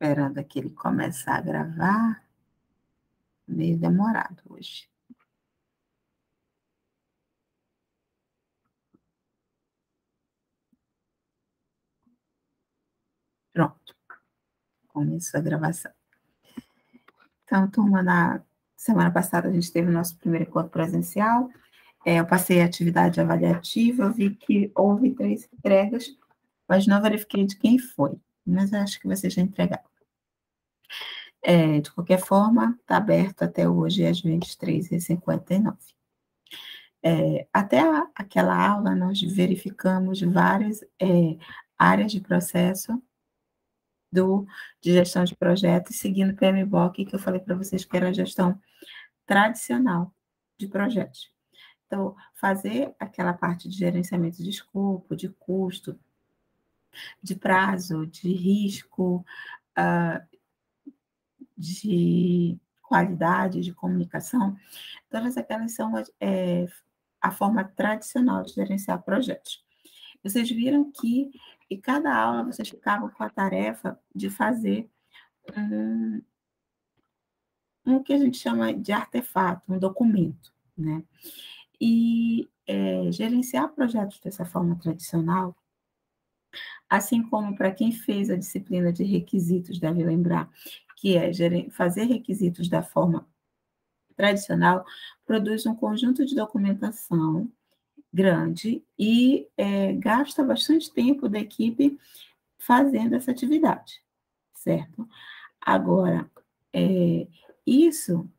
Esperando aqui ele começar a gravar. Meio demorado hoje. Pronto. Começou a gravação. Então, turma, na semana passada a gente teve o nosso primeiro encontro presencial. Eu passei a atividade avaliativa, eu vi que houve 3 entregas, mas não verifiquei de quem foi. Mas acho que vocês já entregaram. De qualquer forma, está aberto até hoje às 23h59. Até aquela aula, nós verificamos várias áreas de processo de gestão de projetos, seguindo o PMBOK, que eu falei para vocês que era a gestão tradicional de projetos. Então, fazer aquela parte de gerenciamento de escopo, de custo, de prazo, de risco, de qualidade, de comunicação, todas aquelas são a forma tradicional de gerenciar projetos. Vocês viram que em cada aula vocês ficavam com a tarefa de fazer um que a gente chama de artefato, um documento, né? E gerenciar projetos dessa forma tradicional, assim como para quem fez a disciplina de requisitos, deve lembrar, que é fazer requisitos da forma tradicional, produz um conjunto de documentação grande e gasta bastante tempo da equipe fazendo essa atividade, certo? Agora, isso,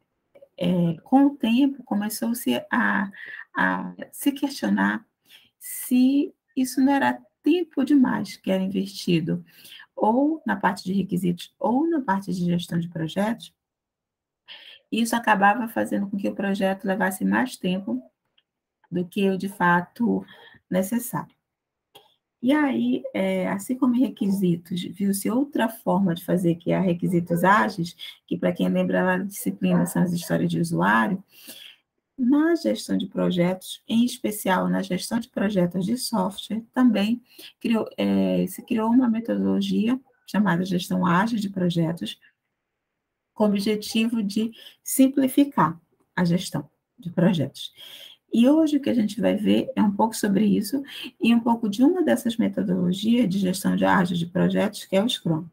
com o tempo, começou-se a se questionar se isso não era tempo demais que era investido ou na parte de requisitos ou na parte de gestão de projetos. Isso acabava fazendo com que o projeto levasse mais tempo do que o de fato necessário. E aí, assim como requisitos, viu-se outra forma de fazer, que é requisitos ágeis, que, para quem lembra lá da disciplina, são as histórias de usuário. Na gestão de projetos, em especial na gestão de projetos de software, também se criou uma metodologia chamada gestão ágil de projetos, com o objetivo de simplificar a gestão de projetos. E hoje o que a gente vai ver é um pouco sobre isso e um pouco de uma dessas metodologias de gestão de ágil de projetos, que é o Scrum.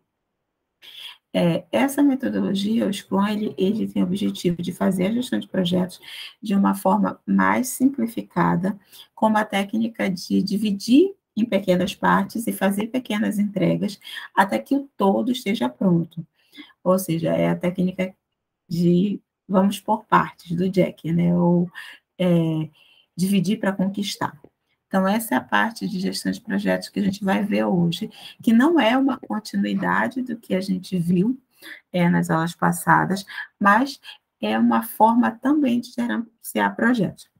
Essa metodologia, o Scrum, ele tem o objetivo de fazer a gestão de projetos de uma forma mais simplificada, com uma técnica de dividir em pequenas partes e fazer pequenas entregas até que o todo esteja pronto. Ou seja, é a técnica de vamos por partes, do Jack, né? Ou dividir para conquistar. Então, essa é a parte de gestão de projetos que a gente vai ver hoje, que não é uma continuidade do que a gente viu nas aulas passadas, mas é uma forma também de gerenciar projetos.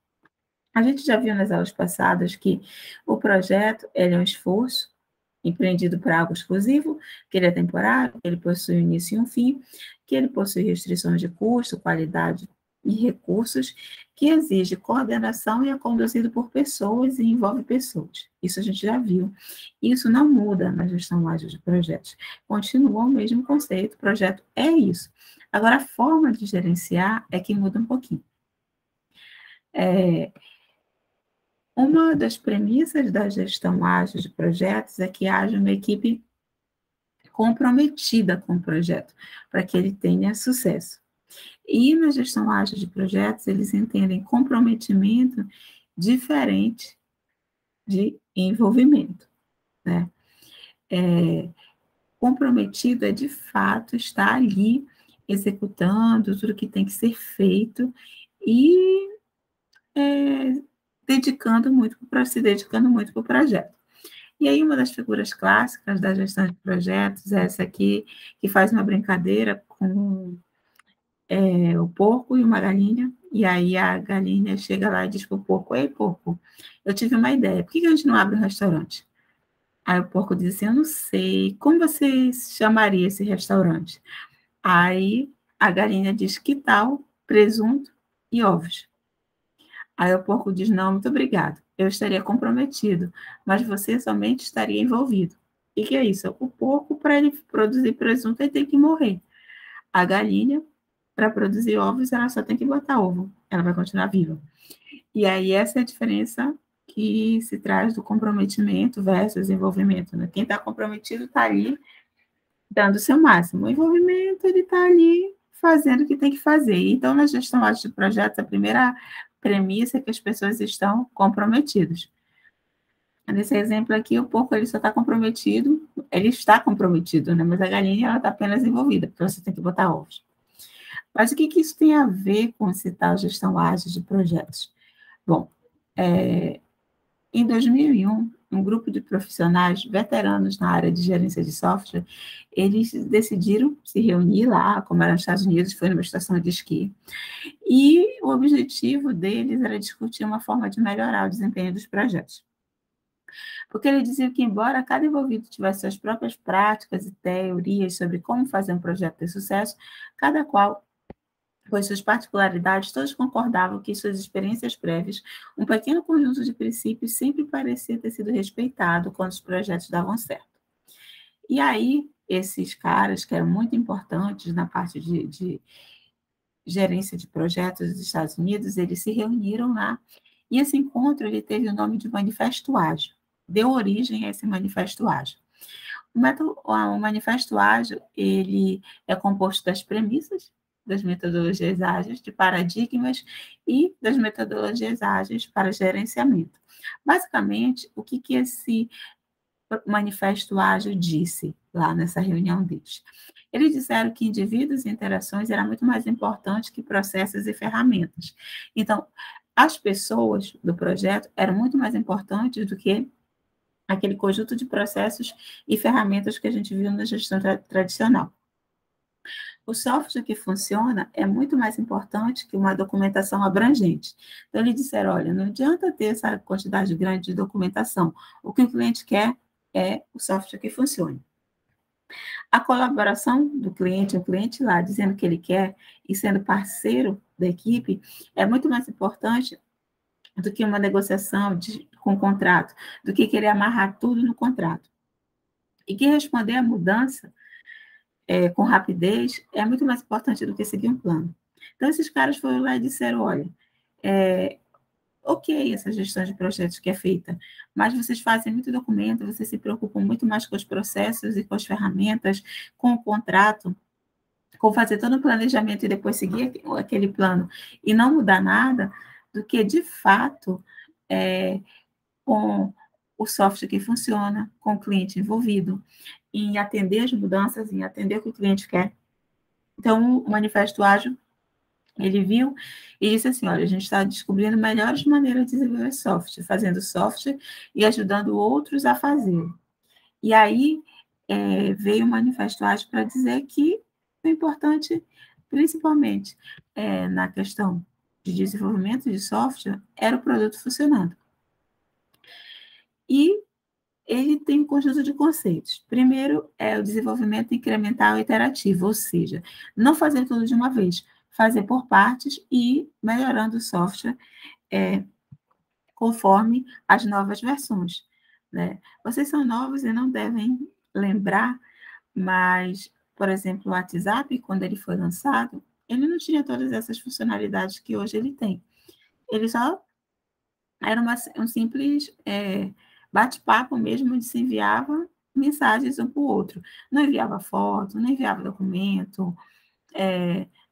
A gente já viu nas aulas passadas que o projeto ele é um esforço empreendido para algo exclusivo, que ele é temporário, que ele possui um início e um fim, que ele possui restrições de custo, qualidade e recursos, que exige coordenação e é conduzido por pessoas e envolve pessoas. Isso a gente já viu. Isso não muda na gestão ágil de projetos. Continua o mesmo conceito, projeto é isso. Agora, a forma de gerenciar é que muda um pouquinho. Uma das premissas da gestão ágil de projetos é que haja uma equipe comprometida com o projeto, para que ele tenha sucesso. E na gestão ágil de projetos, eles entendem comprometimento diferente de envolvimento, né? Comprometido é, de fato, estar ali executando tudo que tem que ser feito e se dedicando muito para o projeto. E aí, uma das figuras clássicas da gestão de projetos é essa aqui, que faz uma brincadeira com o porco e uma galinha, e aí a galinha chega lá e diz para o porco: ei, porco, eu tive uma ideia, por que a gente não abre um restaurante? Aí o porco diz assim: eu não sei, como você chamaria esse restaurante? Aí a galinha diz: que tal presunto e ovos? Aí o porco diz: não, muito obrigado, eu estaria comprometido, mas você somente estaria envolvido. E que é isso? O porco, para ele produzir presunto, ele tem que morrer. A galinha, para produzir ovos, ela só tem que botar ovo. Ela vai continuar viva. E aí essa é a diferença que se traz do comprometimento versus envolvimento, né? Quem está comprometido está ali dando o seu máximo. O envolvimento, ele está ali fazendo o que tem que fazer. Então, na gestão ágil de projetos, a primeira premissa é que as pessoas estão comprometidas. Nesse exemplo aqui, o porco ele só está comprometido, ele está comprometido, né? Mas a galinha ela está apenas envolvida, porque você tem que botar ovos. Mas o que isso tem a ver com esse tal gestão ágil de projetos? Bom, em 2001, um grupo de profissionais veteranos na área de gerência de software, eles decidiram se reunir lá, como era nos Estados Unidos, foi numa estação de esqui, e o objetivo deles era discutir uma forma de melhorar o desempenho dos projetos. Porque ele dizia que, embora cada envolvido tivesse suas próprias práticas e teorias sobre como fazer um projeto ter sucesso, cada qual, com suas particularidades, todos concordavam que suas experiências prévias, um pequeno conjunto de princípios, sempre parecia ter sido respeitado quando os projetos davam certo. E aí, esses caras, que eram muito importantes na parte de gerência de projetos dos Estados Unidos, eles se reuniram lá. E esse encontro ele teve o nome de Manifesto Ágil. Deu origem a esse Manifesto Ágil. O Manifesto Ágil ele é composto das premissas, das metodologias ágeis, de paradigmas e das metodologias ágeis para gerenciamento. Basicamente, o que esse Manifesto Ágil disse lá nessa reunião deles? Eles disseram que indivíduos e interações era muito mais importante que processos e ferramentas. Então, as pessoas do projeto eram muito mais importantes do que aquele conjunto de processos e ferramentas que a gente viu na gestão tradicional. O software que funciona é muito mais importante que uma documentação abrangente. Então, eles disseram, olha, não adianta ter essa quantidade grande de documentação. O que o cliente quer é o software que funcione. A colaboração do cliente, o cliente lá dizendo o que ele quer e sendo parceiro da equipe, é muito mais importante do que uma negociação com o contrato, do que querer amarrar tudo no contrato. E que responder à mudança com rapidez é muito mais importante do que seguir um plano. Então, esses caras foram lá e disseram, olha, ok, essa gestão de projetos que é feita, mas vocês fazem muito documento, vocês se preocupam muito mais com os processos e com as ferramentas, com o contrato, com fazer todo o planejamento e depois seguir aquele plano e não mudar nada, do que, de fato, com o software que funciona, com o cliente envolvido, em atender as mudanças, em atender o que o cliente quer. Então, o Manifesto Ágil, ele viu e disse assim, olha, a gente está descobrindo melhores maneiras de desenvolver software, fazendo software e ajudando outros a fazer. E aí, veio o Manifesto Ágil para dizer que o importante, principalmente na questão de desenvolvimento de software, era o produto funcionando. E ele tem um conjunto de conceitos. Primeiro é o desenvolvimento incremental iterativo, ou seja, não fazer tudo de uma vez, fazer por partes e ir melhorando o software conforme as novas versões. Né? Vocês são novos e não devem lembrar, mas, por exemplo, o WhatsApp, quando ele foi lançado, ele não tinha todas essas funcionalidades que hoje ele tem. Ele só era um simples bate-papo mesmo, onde se enviava mensagens um para o outro. Não enviava foto, não enviava documento,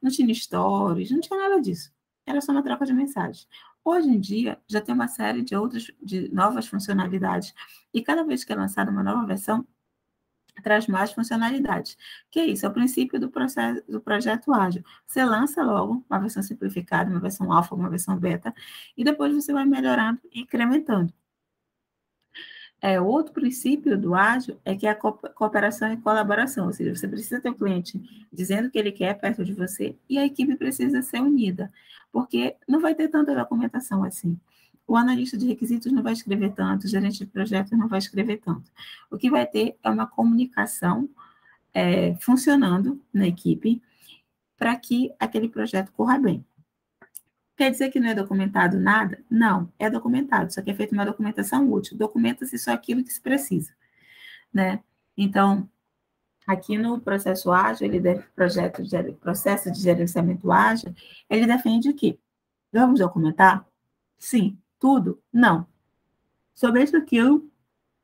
não tinha stories, não tinha nada disso. Era só uma troca de mensagens. Hoje em dia, já tem uma série de novas funcionalidades. E cada vez que é lançada uma nova versão, traz mais funcionalidades. Que é isso? É o princípio do projeto ágil. Você lança logo uma versão simplificada, uma versão alfa, uma versão beta, e depois você vai melhorando e incrementando. Outro princípio do ágil é que é a cooperação e colaboração, ou seja, você precisa ter o cliente dizendo o que ele quer perto de você e a equipe precisa ser unida, porque não vai ter tanta documentação assim. O analista de requisitos não vai escrever tanto, o gerente de projetos não vai escrever tanto. O que vai ter é uma comunicação funcionando na equipe para que aquele projeto corra bem. Quer dizer que não é documentado nada? Não, é documentado, só que é feita uma documentação útil. Documenta-se só aquilo que se precisa, né? Então, aqui no processo ágil, processo de gerenciamento ágil, ele defende que vamos documentar? Sim. Tudo? Não. Somente aquilo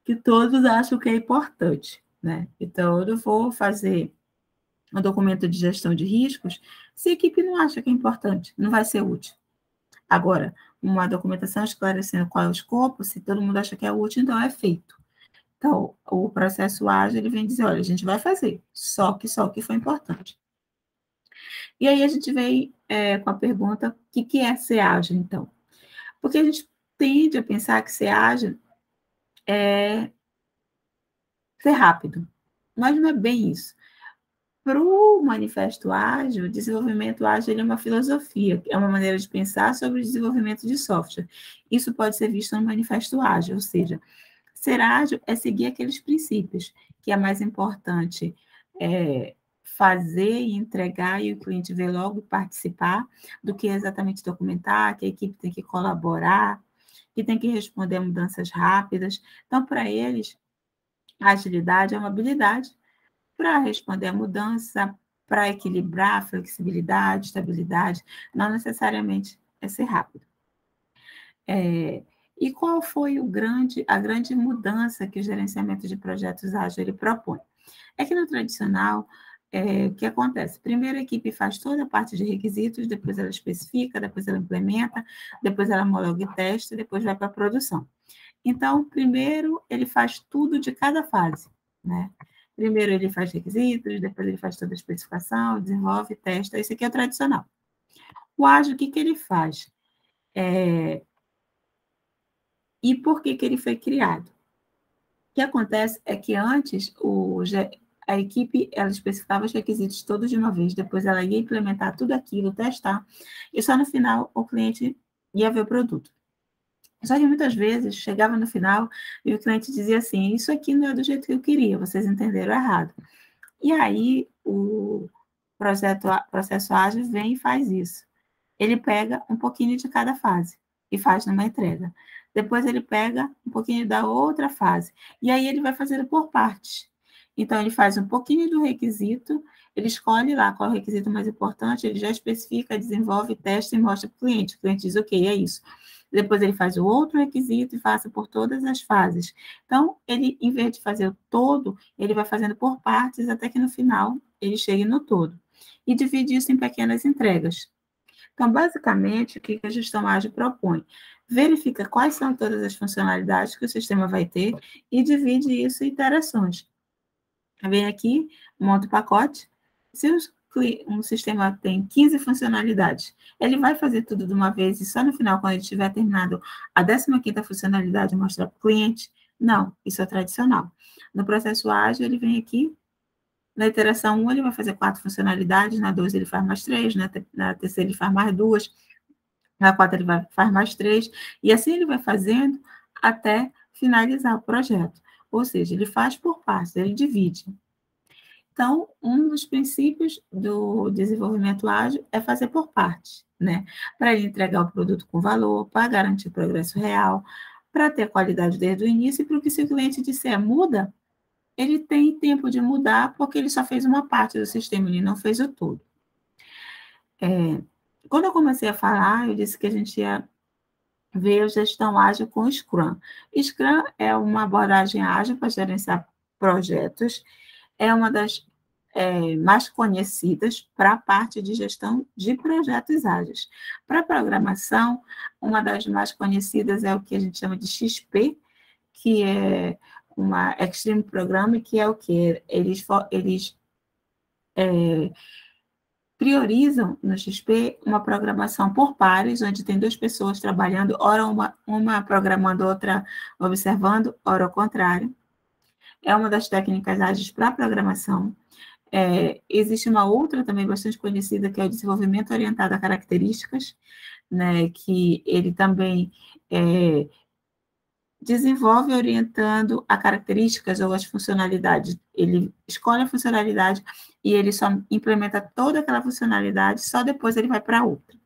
que todos acham que é importante, né? Então, eu não vou fazer um documento de gestão de riscos se a equipe não acha que é importante, não vai ser útil. Agora, uma documentação esclarecendo qual é o escopo, se todo mundo acha que é útil, então é feito. Então, o processo ágil, ele vem dizer, olha, a gente vai fazer, só que foi importante. E aí a gente vem com a pergunta, o que é ser ágil, então? Porque a gente tende a pensar que ser ágil é ser rápido, mas não é bem isso. Para o Manifesto Ágil, o desenvolvimento ágil é uma filosofia, é uma maneira de pensar sobre o desenvolvimento de software. Isso pode ser visto no Manifesto Ágil, ou seja, ser ágil é seguir aqueles princípios, que é mais importante fazer e entregar e o cliente ver logo participar, do que exatamente documentar, que a equipe tem que colaborar, que tem que responder a mudanças rápidas. Então, para eles, a agilidade é uma habilidade para responder à mudança, para equilibrar a flexibilidade, estabilidade, não necessariamente é ser rápido. E qual foi a grande mudança que o gerenciamento de projetos ágil ele propõe? É que no tradicional, o que acontece? Primeiro a equipe faz toda a parte de requisitos, depois ela especifica, depois ela implementa, depois ela homologa e testa, depois vai para a produção. Então, primeiro ele faz tudo de cada fase, né? Primeiro ele faz requisitos, depois ele faz toda a especificação, desenvolve, testa. Esse aqui é o tradicional. O ágil, o que ele faz? E por que ele foi criado? O que acontece é que antes a equipe ela especificava os requisitos todos de uma vez, depois ela ia implementar tudo aquilo, testar, e só no final o cliente ia ver o produto. Só que muitas vezes chegava no final e o cliente dizia assim: isso aqui não é do jeito que eu queria, vocês entenderam errado. E aí o processo ágil vem e faz isso. Ele pega um pouquinho de cada fase e faz numa entrega. Depois ele pega um pouquinho da outra fase. E aí ele vai fazendo por partes. Então, ele faz um pouquinho do requisito, ele escolhe lá qual é o requisito mais importante, ele já especifica, desenvolve, testa e mostra para o cliente. O cliente diz, ok, é isso. Depois ele faz o outro requisito e passa por todas as fases. Então, ele, em vez de fazer o todo, ele vai fazendo por partes até que no final ele chegue no todo. E divide isso em pequenas entregas. Então, basicamente, o que a gestão ágil propõe? Verifica quais são todas as funcionalidades que o sistema vai ter e divide isso em iterações. Vem aqui, monta o pacote. Se um sistema tem 15 funcionalidades, ele vai fazer tudo de uma vez e só no final, quando ele tiver terminado a 15ª funcionalidade, mostrar para o cliente? Não, isso é tradicional. No processo ágil, ele vem aqui, na iteração 1, ele vai fazer 4 funcionalidades, na 2 ele faz mais 3, na terceira ele faz mais 2, na 4 ele faz mais 3, e assim ele vai fazendo até finalizar o projeto. Ou seja, ele faz por partes, ele divide. Então, um dos princípios do desenvolvimento ágil é fazer por partes, né? Para ele entregar o produto com valor, para garantir progresso real, para ter qualidade desde o início e para que se o cliente disser muda, ele tem tempo de mudar porque ele só fez uma parte do sistema, ele não fez o todo. Quando eu comecei a falar, eu disse que a gente ia ver a gestão ágil com o Scrum. Scrum é uma abordagem ágil para gerenciar projetos, é uma das mais conhecidas para a parte de gestão de projetos ágeis. Para produção, uma das mais conhecidas é o que a gente chama de XP, que é uma Extreme Programming, que é o que eles priorizam no XP uma programação por pares, onde tem 2 pessoas trabalhando, ora uma programando, outra observando, ora ao contrário. É uma das técnicas ágeis para programação. Existe uma outra também bastante conhecida, que é o desenvolvimento orientado a características, né, que ele também desenvolve orientando a características ou as funcionalidades. Ele escolhe a funcionalidade e ele só implementa toda aquela funcionalidade, só depois ele vai para outra.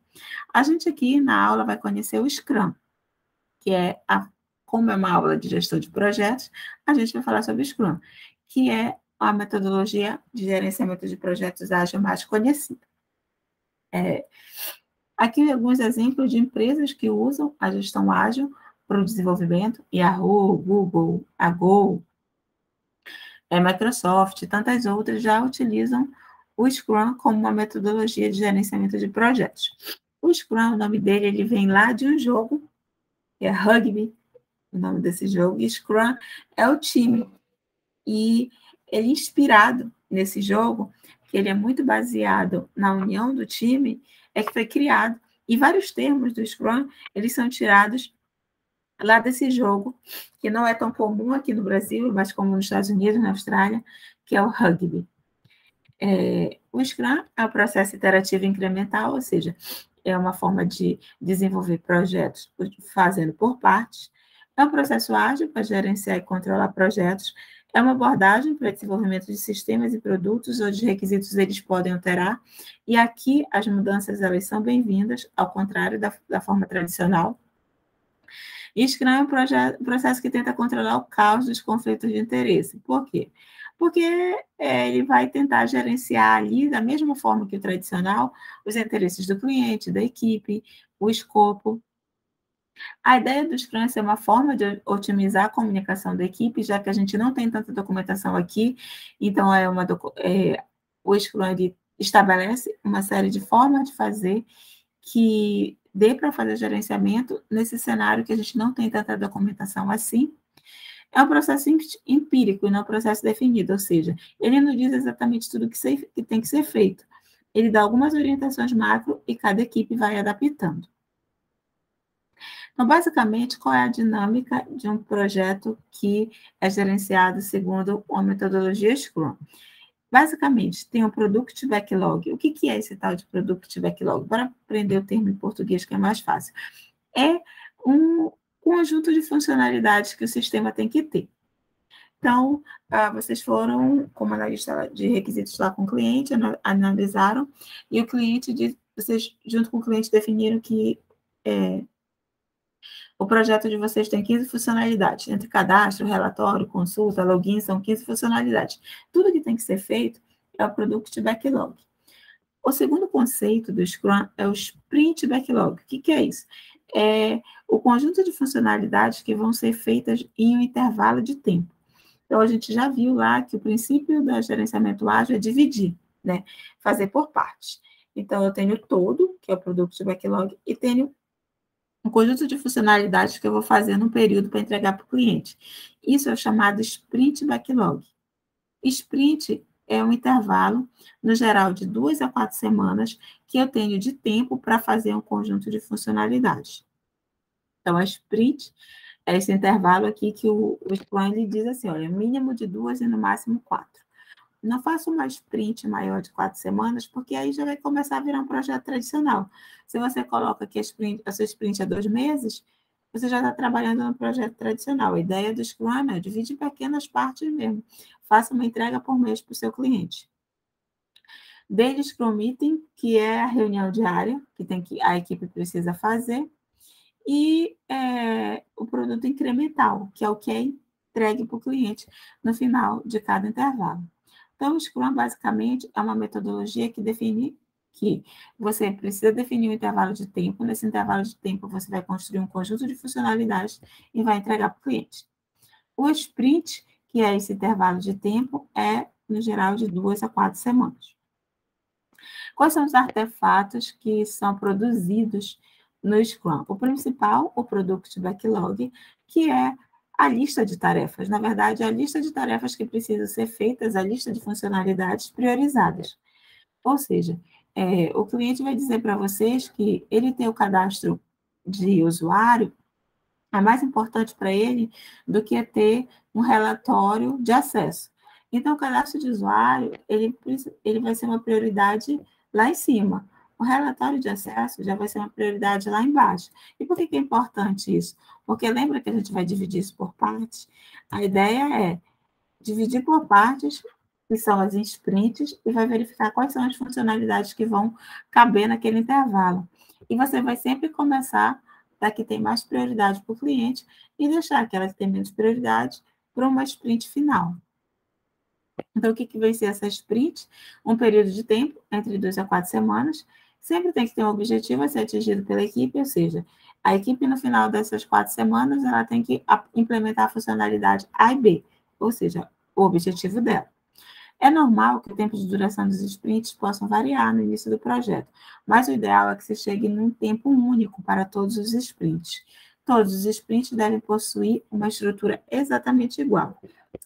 A gente aqui na aula vai conhecer o Scrum, que é como é uma aula de gestão de projetos, a gente vai falar sobre o Scrum, que é a metodologia de gerenciamento de projetos ágil mais conhecida. Aqui alguns exemplos de empresas que usam a gestão ágil para o desenvolvimento: Yahoo, Google, a Go, Microsoft e tantas outras já utilizam o Scrum como uma metodologia de gerenciamento de projetos. O Scrum, o nome dele, ele vem lá de um jogo, que é Rugby, o nome desse jogo, e Scrum é o time. E ele é inspirado nesse jogo, que ele é muito baseado na união do time, é que foi criado. E vários termos do Scrum, eles são tirados lá desse jogo, que não é tão comum aqui no Brasil, mas comum nos Estados Unidos, na Austrália, que é o rugby. O Scrum é um processo iterativo incremental, ou seja, é uma forma de desenvolver projetos fazendo por partes. É um processo ágil para gerenciar e controlar projetos. É uma abordagem para desenvolvimento de sistemas e produtos, onde os requisitos eles podem alterar. E aqui as mudanças elas são bem-vindas, ao contrário da forma tradicional. E Scrum é um processo que tenta controlar o caos dos conflitos de interesse. Por quê? Porque ele vai tentar gerenciar ali, da mesma forma que o tradicional, os interesses do cliente, da equipe, o escopo. A ideia do Scrum é ser uma forma de otimizar a comunicação da equipe, já que a gente não tem tanta documentação aqui, então o Scrum ele estabelece uma série de formas de fazer que dê para fazer gerenciamento nesse cenário que a gente não tem tanta documentação assim. É um processo empírico e não um processo definido, ou seja, ele não diz exatamente tudo que tem que ser feito. Ele dá algumas orientações macro e cada equipe vai adaptando. Então, basicamente, qual é a dinâmica de um projeto que é gerenciado segundo uma metodologia Scrum? Basicamente, tem um Product Backlog. O que é esse tal de Product Backlog? Para aprender o termo em português, que é mais fácil. É um conjunto de funcionalidades que o sistema tem que ter. Então, vocês foram, como analista de requisitos lá com o cliente, analisaram, e o cliente, vocês, junto com o cliente, definiram que o projeto de vocês tem 15 funcionalidades. Entre cadastro, relatório, consulta, login, são 15 funcionalidades. Tudo que tem que ser feito é o Product Backlog. O segundo conceito do Scrum é o Sprint Backlog. O que é isso? É o conjunto de funcionalidades que vão ser feitas em um intervalo de tempo. Então, a gente já viu lá que o princípio do gerenciamento ágil é dividir, né? Fazer por partes. Então, eu tenho todo, que é o Product Backlog, e tenho um conjunto de funcionalidades que eu vou fazer num período para entregar para o cliente. Isso é o chamado Sprint Backlog. Sprint é um intervalo, no geral, de 2 a 4 semanas, que eu tenho de tempo para fazer um conjunto de funcionalidades. Então, a sprint é esse intervalo aqui que o Scrum ele diz assim, olha, mínimo de 2 e no máximo 4. Não faça uma sprint maior de 4 semanas, porque aí já vai começar a virar um projeto tradicional. Se você coloca que a sua sprint é 2 meses, você já está trabalhando no projeto tradicional. A ideia do Scrum é dividir em pequenas partes mesmo. Faça uma entrega por mês para o seu cliente. Daily Scrum Meeting, que é a reunião diária que a equipe precisa fazer. E o produto incremental, que é o que é entregue para o cliente no final de cada intervalo. Então, o Scrum, basicamente, é uma metodologia que define que você precisa definir um intervalo de tempo. Nesse intervalo de tempo, você vai construir um conjunto de funcionalidades e vai entregar para o cliente. O sprint, que é esse intervalo de tempo, é, no geral, de 2 a 4 semanas. Quais são os artefatos que são produzidos no Scrum? O principal, o Product Backlog, que é a lista de tarefas. Na verdade, a lista de tarefas que precisam ser feitas, a lista de funcionalidades priorizadas. Ou seja, o cliente vai dizer para vocês que ele tem o cadastro de usuário, é mais importante para ele do que ter um relatório de acesso. Então, o cadastro de usuário, ele vai ser uma prioridade lá em cima. O relatório de acesso já vai ser uma prioridade lá embaixo. E por que é importante isso? Porque lembra que a gente vai dividir isso por partes? A ideia é dividir por partes, que são as sprints, e vai verificar quais são as funcionalidades que vão caber naquele intervalo. E você vai sempre começar da que tem mais prioridade para o cliente e deixar aquela que tem menos prioridade para uma sprint final. Então, o que vai ser essa sprint? Um período de tempo, entre 2 a 4 semanas. Sempre tem que ter um objetivo a ser atingido pela equipe, ou seja, a equipe, no final dessas 4 semanas, ela tem que implementar a funcionalidade A e B, ou seja, o objetivo dela. É normal que o tempo de duração dos sprints possam variar no início do projeto, mas o ideal é que se chegue num tempo único para todos os sprints. Todos os sprints devem possuir uma estrutura exatamente igual.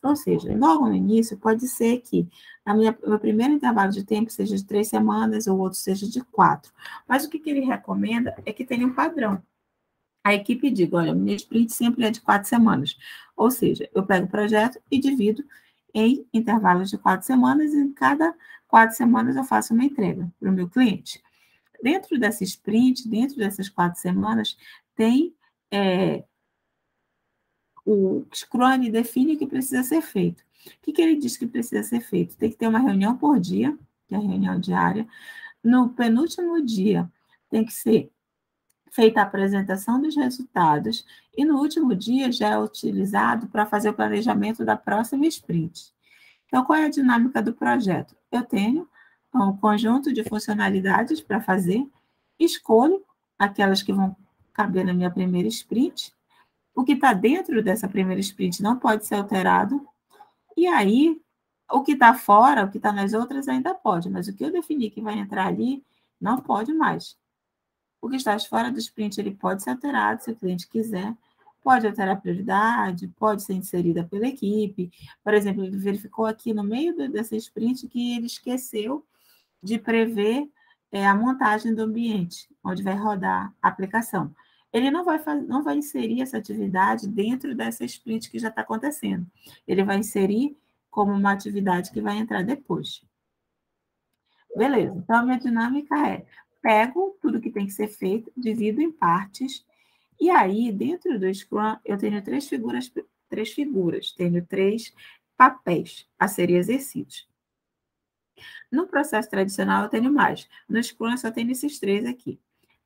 Ou seja, logo no início, pode ser que meu primeiro intervalo de tempo seja de 3 semanas, ou outro seja de 4. Mas o que ele recomenda é que tenha um padrão. A equipe diga, olha, minha sprint sempre é de 4 semanas. Ou seja, eu pego o projeto e divido em intervalos de 4 semanas, e em cada 4 semanas eu faço uma entrega para o meu cliente. Dentro dessa sprint, dentro dessas 4 semanas, tem o Scrum define o que precisa ser feito. O que ele diz que precisa ser feito? Tem que ter uma reunião por dia, que é a reunião diária. No penúltimo dia, tem que ser feita a apresentação dos resultados, e no último dia já é utilizado para fazer o planejamento da próxima sprint. Então, qual é a dinâmica do projeto? Eu tenho um conjunto de funcionalidades para fazer, escolho aquelas que vão caber na minha primeira sprint, o que está dentro dessa primeira sprint não pode ser alterado, e aí o que está fora, o que está nas outras ainda pode, mas o que eu defini que vai entrar ali não pode mais. O que está fora do sprint, ele pode ser alterado se o cliente quiser, pode alterar a prioridade, pode ser inserida pela equipe. Por exemplo, ele verificou aqui no meio dessa sprint que ele esqueceu de prever a montagem do ambiente, onde vai rodar a aplicação. Ele não vai inserir essa atividade dentro dessa sprint que já está acontecendo. Ele vai inserir como uma atividade que vai entrar depois. Beleza, então a minha dinâmica é: pego tudo que tem que ser feito, divido em partes, e aí, dentro do Scrum, eu tenho três figuras, tenho 3 papéis a serem exercidos. No processo tradicional, eu tenho mais. No Scrum, eu só tenho esses 3 aqui: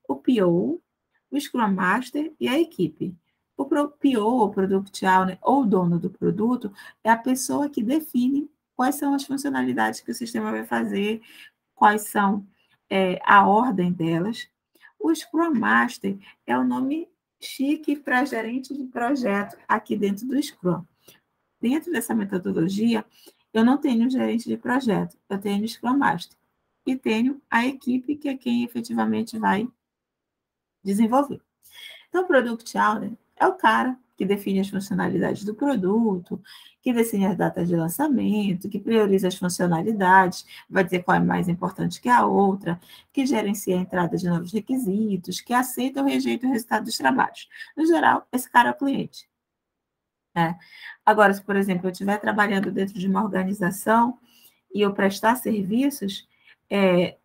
o PO, o Scrum Master e a equipe. O PO, o Product Owner, ou o dono do produto, é a pessoa que define quais são as funcionalidades que o sistema vai fazer, quais são a ordem delas. O Scrum Master é o nome chique para gerente de projeto aqui dentro do Scrum. Dentro dessa metodologia, eu não tenho gerente de projeto, eu tenho Scrum Master. E tenho a equipe, que é quem efetivamente vai desenvolver. Então, o Product Owner é o cara que define as funcionalidades do produto, que define as datas de lançamento, que prioriza as funcionalidades, vai dizer qual é mais importante que a outra, que gerencia a entrada de novos requisitos, que aceita ou rejeita o resultado dos trabalhos. No geral, esse cara é o cliente. Né? Agora, se, por exemplo, eu estiver trabalhando dentro de uma organização e eu prestar serviços,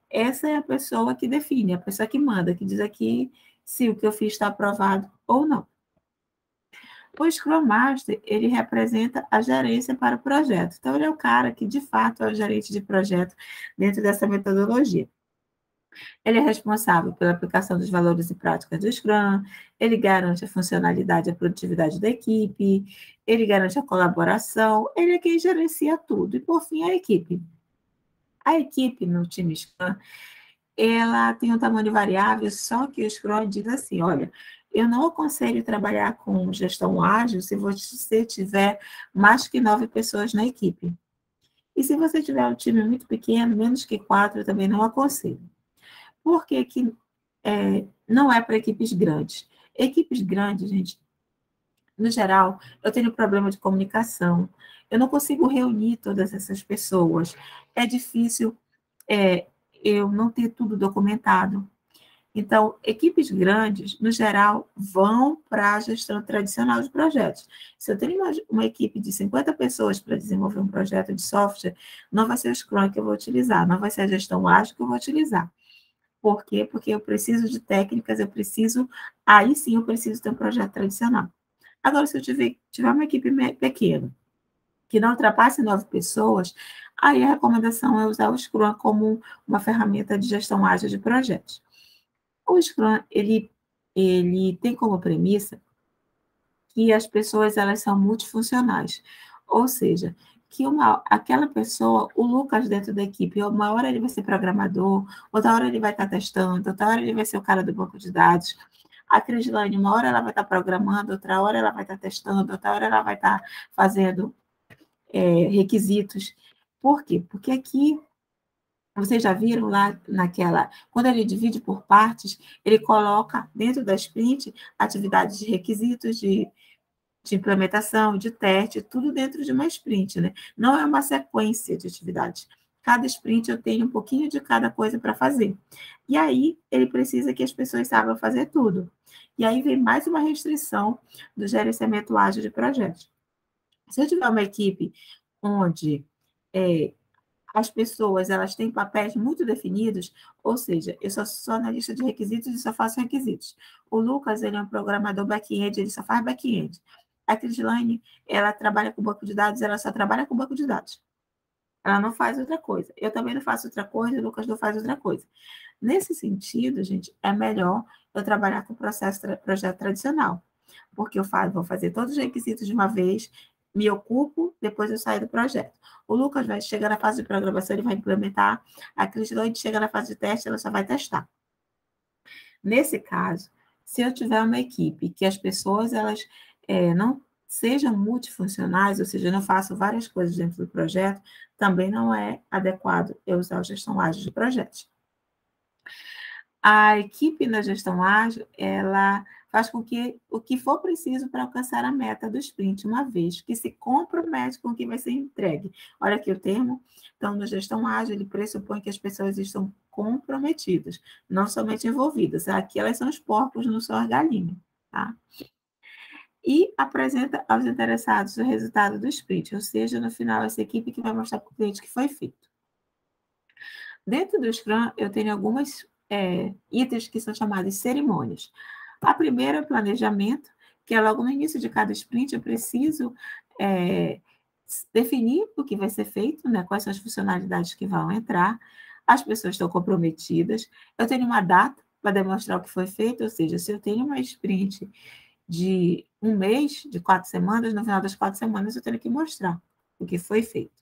essa é a pessoa que define, a pessoa que manda, que diz aqui se o que eu fiz está aprovado ou não. O Scrum Master, ele representa a gerência para o projeto. Então, ele é o cara que, de fato, é o gerente de projeto dentro dessa metodologia. Ele é responsável pela aplicação dos valores e práticas do Scrum, ele garante a funcionalidade e a produtividade da equipe, ele garante a colaboração, ele é quem gerencia tudo. E, por fim, a equipe. A equipe no time Scrum, ela tem um tamanho variável, só que o Scrum diz assim, olha, eu não aconselho trabalhar com gestão ágil se você tiver mais que 9 pessoas na equipe. E se você tiver um time muito pequeno, menos que 4, eu também não aconselho. Por que não é para equipes grandes? Equipes grandes, gente, no geral, eu tenho problema de comunicação. Eu não consigo reunir todas essas pessoas. É difícil eu não ter tudo documentado. Então, equipes grandes, no geral, vão para a gestão tradicional de projetos. Se eu tenho uma equipe de 50 pessoas para desenvolver um projeto de software, não vai ser o Scrum que eu vou utilizar, não vai ser a gestão ágil que eu vou utilizar. Por quê? Porque eu preciso de técnicas, aí sim eu preciso ter um projeto tradicional. Agora, se eu tiver uma equipe pequena, que não ultrapasse 9 pessoas, aí a recomendação é usar o Scrum como uma ferramenta de gestão ágil de projetos. O Scrum, ele tem como premissa que as pessoas, elas são multifuncionais, ou seja, que aquela pessoa, o Lucas dentro da equipe, uma hora ele vai ser programador, outra hora ele vai estar testando, outra hora ele vai ser o cara do banco de dados. A Crislane, uma hora ela vai estar programando, outra hora ela vai estar testando, outra hora ela vai estar fazendo requisitos. Por quê? Porque aqui, vocês já viram lá quando ele divide por partes, ele coloca dentro da sprint atividades de requisitos, de implementação, de teste, tudo dentro de uma sprint, né? Não é uma sequência de atividades. Cada sprint eu tenho um pouquinho de cada coisa para fazer. E aí, ele precisa que as pessoas saibam fazer tudo. E aí vem mais uma restrição do gerenciamento ágil de projetos. Se eu tiver uma equipe onde as pessoas elas têm papéis muito definidos, ou seja, eu sou analista de requisitos e só faço requisitos. O Lucas, ele é um programador back-end, ele só faz back-end. A Crislane, ela trabalha com banco de dados, ela só trabalha com banco de dados. Ela não faz outra coisa. Eu também não faço outra coisa, o Lucas não faz outra coisa. Nesse sentido, gente, é melhor eu trabalhar com o projeto tradicional, porque vou fazer todos os requisitos de uma vez, me ocupo, depois eu saio do projeto. O Lucas vai chegar na fase de programação, ele vai implementar, a Crislane chega na fase de teste, ela só vai testar. Nesse caso, se eu tiver uma equipe que as pessoas elas não sejam multifuncionais, ou seja, eu não faço várias coisas dentro do projeto, também não é adequado eu usar a gestão ágil de projetos. A equipe na gestão ágil, ela faz com que o que for preciso para alcançar a meta do sprint, uma vez que se compromete com o que vai ser entregue. Olha aqui o termo. Então, na gestão ágil, ele pressupõe que as pessoas estão comprometidas, não somente envolvidas. Aqui elas são os porcos, não são as galinhas, tá? E apresenta aos interessados o resultado do sprint, ou seja, no final, essa equipe que vai mostrar para o cliente que foi feito. Dentro do Scrum, eu tenho algumas itens que são chamados de cerimônias. A primeira é o planejamento, que é logo no início de cada sprint, eu preciso definir o que vai ser feito, né? Quais são as funcionalidades que vão entrar, as pessoas estão comprometidas, eu tenho uma data para demonstrar o que foi feito, ou seja, se eu tenho uma sprint de um mês, de 4 semanas, no final das 4 semanas eu tenho que mostrar o que foi feito.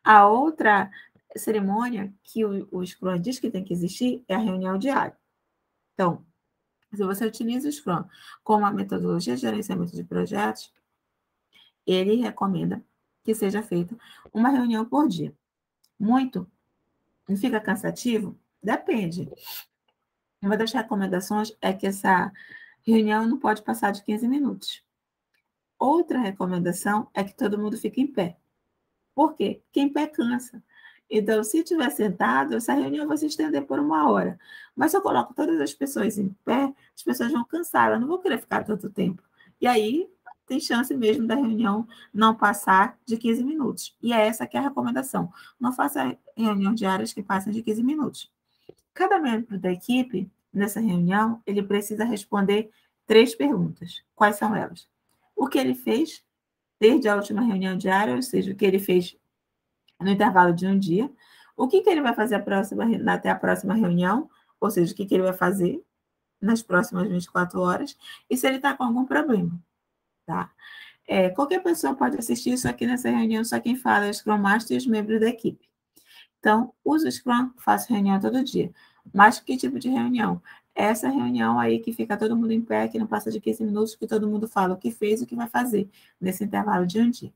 A outra cerimônia que o Scrum diz que tem que existir é a reunião diária. Então, se você utiliza o Scrum como uma metodologia de gerenciamento de projetos, ele recomenda que seja feita uma reunião por dia. Muito? Não fica cansativo? Depende. Uma das recomendações é que essa reunião não pode passar de 15 minutos. Outra recomendação é que todo mundo fique em pé. Por quê? Porque em pé cansa. Então, se estiver sentado, essa reunião vai se estender por 1 hora. Mas se eu coloco todas as pessoas em pé, as pessoas vão cansar, elas não vão querer ficar tanto tempo. E aí, tem chance mesmo da reunião não passar de 15 minutos. E é essa que é a recomendação. Não faça reunião diárias que passem de 15 minutos. Cada membro da equipe, nessa reunião, ele precisa responder 3 perguntas. Quais são elas? O que ele fez desde a última reunião diária, ou seja, o que ele fez no intervalo de um dia, o que ele vai fazer até a próxima reunião, ou seja, o que ele vai fazer nas próximas 24 horas, e se ele está com algum problema, tá? Qualquer pessoa pode assistir isso aqui nessa reunião, só quem fala é o Scrum Master e os membros da equipe. Então, uso o Scrum, faço reunião todo dia. Mas que tipo de reunião? Essa reunião aí que fica todo mundo em pé, que não passa de 15 minutos, que todo mundo fala o que fez e o que vai fazer nesse intervalo de um dia.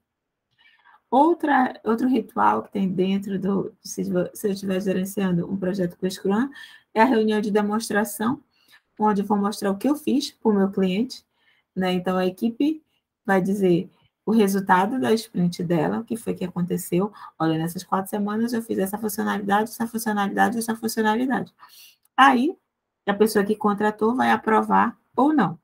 Outro ritual que tem dentro se eu estiver gerenciando um projeto com Scrum, é a reunião de demonstração, onde eu vou mostrar o que eu fiz para o meu cliente, né? Então, a equipe vai dizer o resultado da sprint dela, o que foi que aconteceu. Olha, nessas 4 semanas eu fiz essa funcionalidade, essa funcionalidade, essa funcionalidade. Aí, a pessoa que contratou vai aprovar ou não.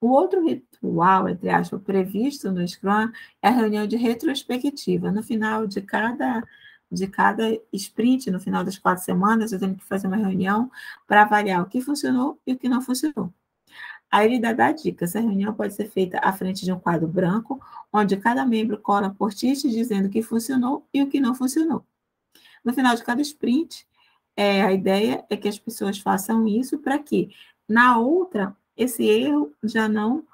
O outro ritual, entre aspas, previsto no Scrum é a reunião de retrospectiva. No final de cada sprint, no final das 4 semanas, eu tenho que fazer uma reunião para avaliar o que funcionou e o que não funcionou. Aí ele dá dicas. Essa reunião pode ser feita à frente de um quadro branco, onde cada membro cola post-it dizendo o que funcionou e o que não funcionou. No final de cada sprint, a ideia é que as pessoas façam isso para que, na outra, esse erro já não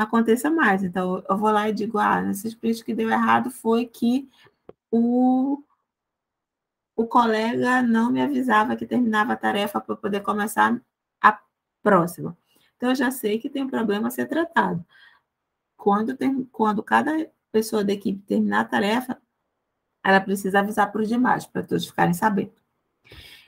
aconteça mais. Então, eu vou lá e digo, nesse sprint que deu errado foi que o colega não me avisava que terminava a tarefa para poder começar a próxima. Então, eu já sei que tem um problema a ser tratado. Quando cada pessoa da equipe terminar a tarefa, ela precisa avisar para os demais, para todos ficarem sabendo.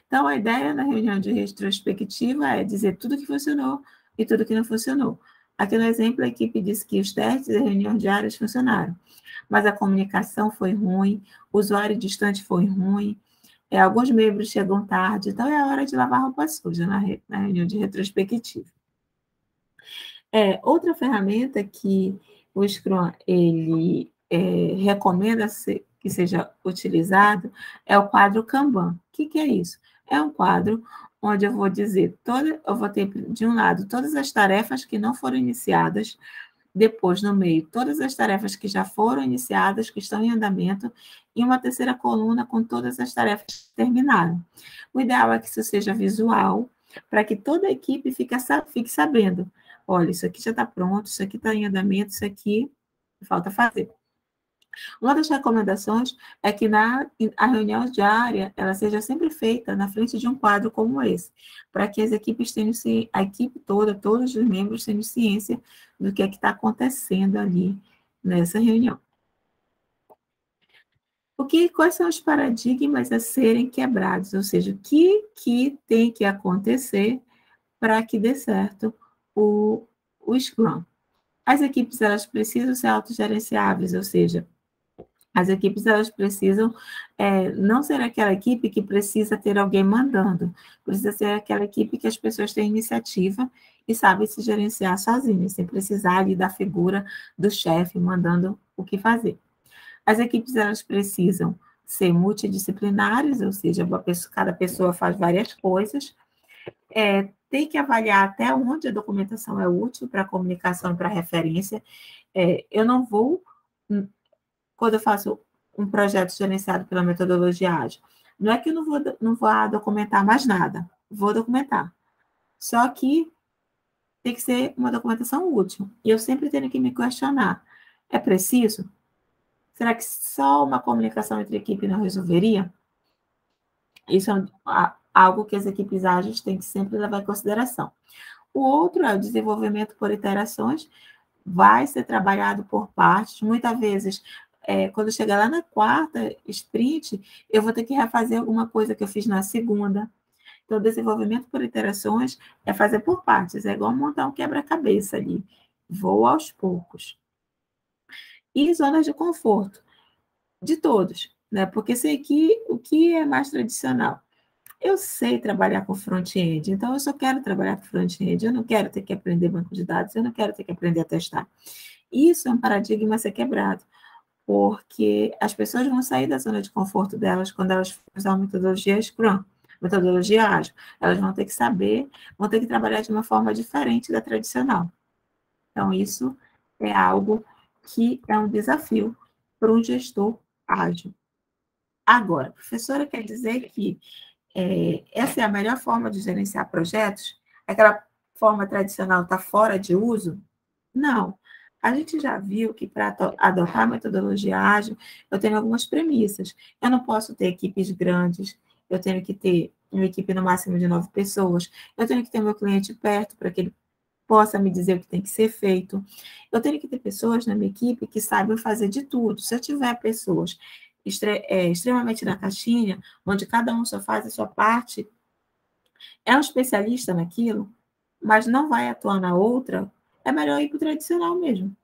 Então, a ideia na reunião de retrospectiva é dizer tudo que funcionou e tudo que não funcionou. Aqui no exemplo, a equipe disse que os testes e reuniões diárias funcionaram, mas a comunicação foi ruim, o usuário distante foi ruim, alguns membros chegam tarde, então é a hora de lavar roupa suja na reunião de retrospectiva. Outra ferramenta que o Scrum ele recomenda que seja utilizado é o quadro Kanban. O que é isso? É um quadro onde eu vou dizer, eu vou ter, de um lado, todas as tarefas que não foram iniciadas, depois, no meio, todas as tarefas que já foram iniciadas, que estão em andamento, e uma terceira coluna com todas as tarefas que terminaram. O ideal é que isso seja visual, para que toda a equipe fique sabendo. Olha, isso aqui já está pronto, isso aqui está em andamento, isso aqui falta fazer. Uma das recomendações é que a reunião diária ela seja sempre feita na frente de um quadro como esse, para que as equipes tenham, a equipe toda, todos os membros tenham ciência do que é que está acontecendo ali nessa reunião. Quais são os paradigmas a serem quebrados? Ou seja, o que tem que acontecer para que dê certo o Scrum? As equipes elas precisam ser autogerenciáveis, ou seja, as equipes elas precisam não ser aquela equipe que precisa ter alguém mandando, precisa ser aquela equipe que as pessoas têm iniciativa e sabem se gerenciar sozinhas, sem precisar ali da figura do chefe mandando o que fazer. As equipes elas precisam ser multidisciplinares, ou seja, cada pessoa faz várias coisas. Tem que avaliar até onde a documentação é útil para comunicação e para referência. Eu não vou, quando eu faço um projeto gerenciado pela metodologia ágil, não é que eu não vou documentar mais nada, vou documentar. Só que tem que ser uma documentação útil. E eu sempre tenho que me questionar, é preciso? Será que só uma comunicação entre equipe não resolveria? Isso é algo que as equipes ágeis têm que sempre levar em consideração. O outro é o desenvolvimento por iterações, vai ser trabalhado por partes. Muitas vezes, quando chegar lá na quarta sprint, eu vou ter que refazer alguma coisa que eu fiz na segunda. Então, desenvolvimento por iterações é fazer por partes, é igual montar um quebra-cabeça ali. Vou aos poucos. E zonas de conforto, de todos, né? Porque sei que o que é mais tradicional. Eu sei trabalhar com front-end, então eu só quero trabalhar com front-end, eu não quero ter que aprender banco de dados, eu não quero ter que aprender a testar. Isso é um paradigma a ser quebrado, porque as pessoas vão sair da zona de conforto delas quando elas usam a metodologia Scrum, metodologia ágil. Elas vão ter que saber, vão ter que trabalhar de uma forma diferente da tradicional. Então, isso é algo que é um desafio para um gestor ágil. Agora, professora, quer dizer que essa é a melhor forma de gerenciar projetos? Aquela forma tradicional está fora de uso? Não. A gente já viu que para adotar a metodologia ágil, eu tenho algumas premissas. Eu não posso ter equipes grandes, eu tenho que ter uma equipe no máximo de 9 pessoas, eu tenho que ter meu cliente perto para que ele possa me dizer o que tem que ser feito. Eu tenho que ter pessoas na minha equipe que saibam fazer de tudo. Se eu tiver pessoas extremamente na caixinha, onde cada um só faz a sua parte, é um especialista naquilo, mas não vai atuar na outra, é melhor ir para o tradicional mesmo.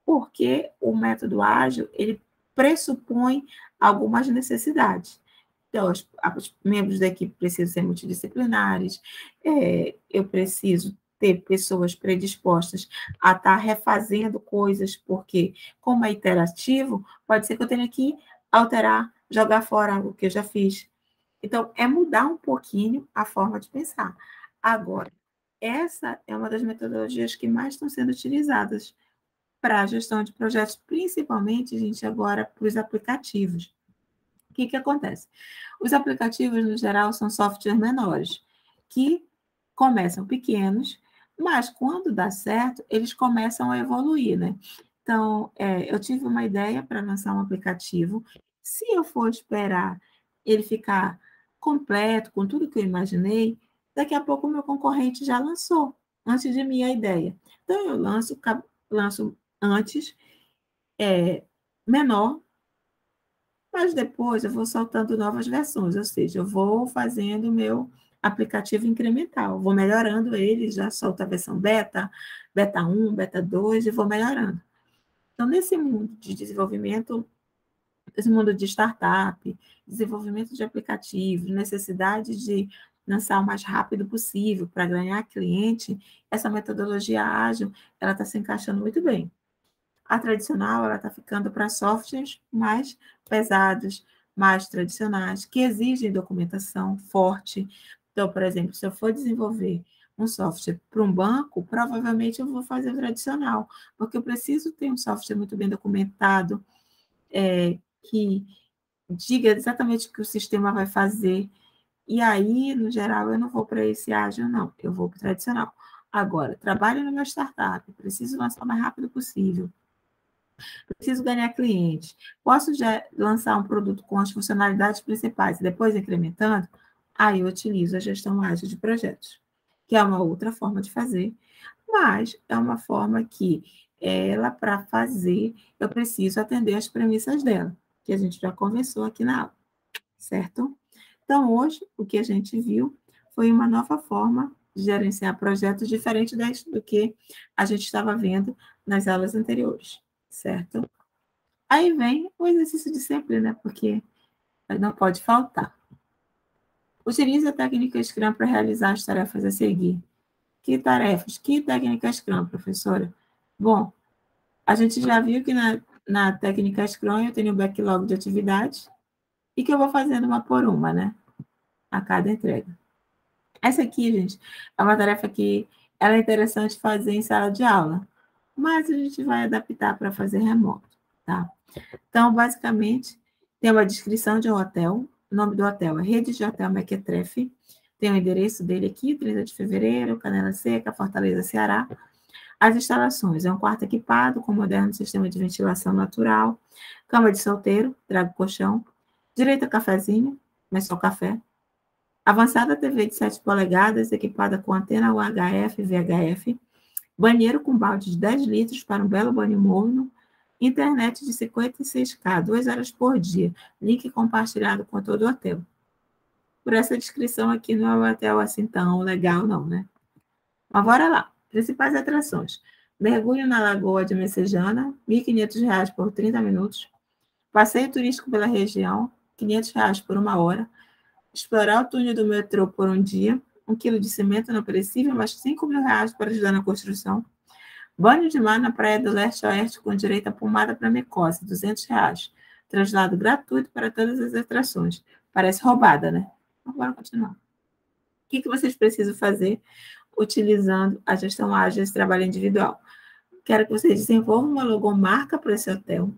Porque o método ágil, ele pressupõe algumas necessidades. Então, os membros da equipe precisam ser multidisciplinares, eu preciso ter pessoas predispostas a estar refazendo coisas, porque, como é iterativo, pode ser que eu tenha que alterar, jogar fora algo que eu já fiz. Então, é mudar um pouquinho a forma de pensar. Agora, essa é uma das metodologias que mais estão sendo utilizadas para a gestão de projetos, principalmente, gente, agora para os aplicativos. O que acontece? Os aplicativos, no geral, são softwares menores, que começam pequenos, Mas, quando dá certo, eles começam a evoluir, né? Então, eu tive uma ideia para lançar um aplicativo. Se eu for esperar ele ficar completo, com tudo que eu imaginei, daqui a pouco o meu concorrente já lançou, antes de mim a ideia. Então, eu lanço antes, menor, mas depois eu vou soltando novas versões, ou seja, eu vou fazendo o meu aplicativo incremental, vou melhorando ele, já solto a versão beta, beta 1, beta 2, e vou melhorando. Então, nesse mundo de desenvolvimento, esse mundo de startup, desenvolvimento de aplicativos, necessidade de lançar o mais rápido possível para ganhar cliente, essa metodologia ágil, ela está se encaixando muito bem. A tradicional, ela está ficando para softwares mais pesados, mais tradicionais, que exigem documentação forte. Então, por exemplo, se eu for desenvolver um software para um banco, provavelmente eu vou fazer o tradicional, porque eu preciso ter um software muito bem documentado, que diga exatamente o que o sistema vai fazer. E aí, no geral, eu não vou para esse ágil, não. Eu vou para o tradicional. Agora, trabalho numa startup, preciso lançar o mais rápido possível, preciso ganhar cliente, posso já lançar um produto com as funcionalidades principais e depois incrementando? Aí eu utilizo a gestão ágil de projetos, que é uma outra forma de fazer, mas é uma forma que ela, para fazer, eu preciso atender as premissas dela, que a gente já conversou aqui na aula, certo? Então, hoje, o que a gente viu foi uma nova forma de gerenciar projetos diferente do que a gente estava vendo nas aulas anteriores, certo? Aí vem o exercício de sempre, né? Porque não pode faltar. Utilize a técnica Scrum para realizar as tarefas a seguir. Que tarefas? Que técnica Scrum, professora? Bom, a gente já viu que na técnica Scrum eu tenho um backlog de atividades e que eu vou fazendo uma por uma, né? A cada entrega. Essa aqui, gente, é uma tarefa que ela é interessante fazer em sala de aula, mas a gente vai adaptar para fazer remoto, tá? Então, basicamente, tem uma descrição de um hotel. O nome do hotel é Rede de Hotel Mequetrefe. Tem o endereço dele aqui, 30 de fevereiro, Canela Seca, Fortaleza, Ceará. As instalações: é um quarto equipado com moderno sistema de ventilação natural, cama de solteiro, trago colchão, direito a cafezinho, mas só café. Avançada TV de 7 polegadas, equipada com antena UHF e VHF. Banheiro com balde de 10 litros para um belo banho morno. Internet de 56K, 2 horas por dia. Link compartilhado com todo o hotel. Por essa descrição aqui, não é um hotel assim tão legal, não, né? Mas bora lá. Principais atrações: mergulho na Lagoa de Messejana, R$ 1.500 por 30 minutos. Passeio turístico pela região, R$ 500 por 1 hora. Explorar o túnel do metrô por um dia. 1 quilo de cimento não perecível, mais R$ 5.000 para ajudar na construção. Banho de mar na praia do leste a oeste com direito a pomada para micose, R$ 200. Traslado gratuito para todas as atrações. Parece roubada, né? Mas bora continuar. O que vocês precisam fazer utilizando a gestão ágil desse trabalho individual? Quero que vocês desenvolvam uma logomarca para esse hotel,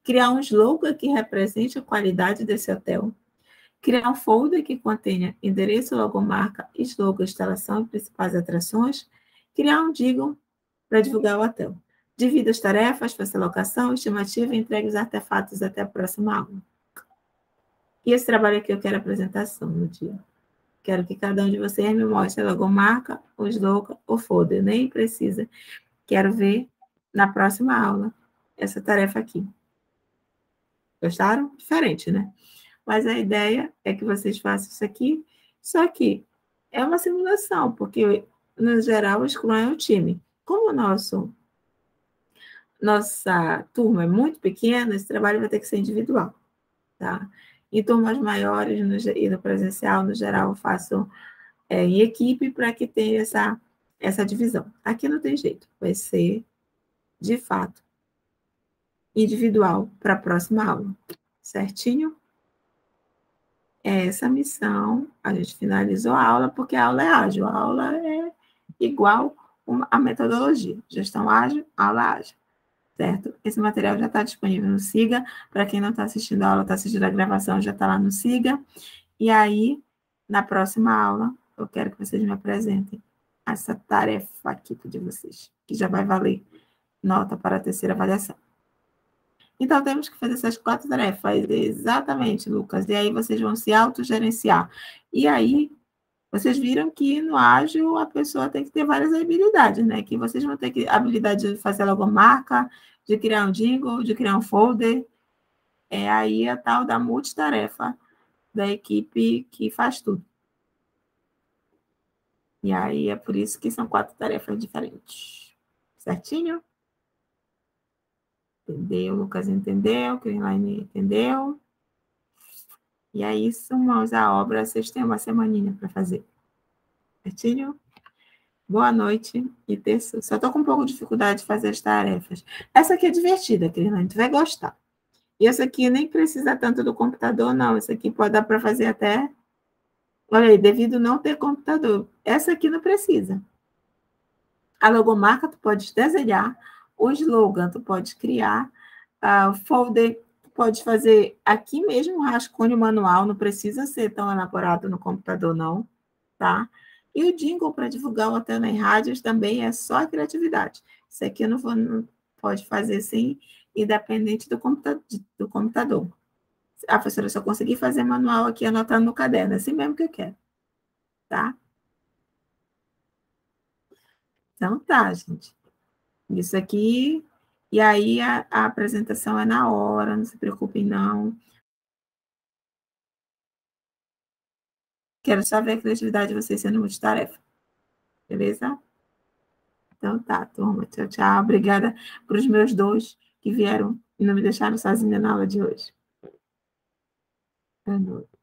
criar um slogan que represente a qualidade desse hotel, criar um folder que contenha endereço, logomarca, slogan, instalação e principais atrações, criar um jingle para divulgar o hotel. Divida as tarefas, faça a locação, estimativa e entregue os artefatos até a próxima aula. E esse trabalho aqui eu quero apresentação no dia. Quero que cada um de vocês me mostre a logomarca, o slogan, o folder. Nem precisa. Quero ver na próxima aula essa tarefa aqui. Gostaram? Diferente, né? Mas a ideia é que vocês façam isso aqui, só que é uma simulação, porque, no geral, o Scrum é um time. Como nossa turma é muito pequena, esse trabalho vai ter que ser individual, tá? Em turmas maiores e no presencial, no geral, eu faço em equipe para que tenha essa divisão. Aqui não tem jeito, vai ser, de fato, individual para a próxima aula, certinho? Essa missão, a gente finalizou a aula, porque a aula é ágil, a aula é igual a metodologia, gestão ágil, aula ágil, certo? Esse material já está disponível no Siga, para quem não está assistindo a aula, está assistindo a gravação, já está lá no Siga, e aí, na próxima aula, eu quero que vocês me apresentem essa tarefa aqui de vocês, que já vai valer nota para a terceira avaliação. Então, temos que fazer essas 4 tarefas. Exatamente, Lucas. E aí, vocês vão se autogerenciar. E aí, vocês viram que no ágil a pessoa tem que ter várias habilidades, né? Que vocês vão ter que habilidade de fazer logomarca, de criar um jingle, de criar um folder. É aí a tal da multitarefa da equipe que faz tudo. E aí é por isso que são 4 tarefas diferentes. Certinho? Entendeu? Lucas entendeu, Criline entendeu. E aí, mãos à obra, vocês têm uma semaninha para fazer. Certinho? Boa noite e terça. Só estou com um pouco de dificuldade de fazer as tarefas. Essa aqui é divertida, Criline, tu vai gostar. E essa aqui nem precisa tanto do computador, não. Essa aqui pode dar para fazer até... Olha aí, devido não ter computador. Essa aqui não precisa. A logomarca tu pode desenhar, o slogan tu pode criar, o folder tu pode fazer aqui mesmo um rascunho manual, não precisa ser tão elaborado no computador, não, tá? E o jingle para divulgar o Hotel em rádios também é só criatividade. Isso aqui eu não pode fazer sim, independente do computador. A professora só conseguir fazer manual aqui anotando no caderno, é assim mesmo que eu quero, tá? Então tá, gente. Isso aqui, e aí a apresentação é na hora, não se preocupem, não. Quero só ver a criatividade de vocês sendo multitarefa. Beleza? Então tá, turma. Tchau, tchau. Obrigada para os meus 2 que vieram e não me deixaram sozinha na aula de hoje. Boa noite.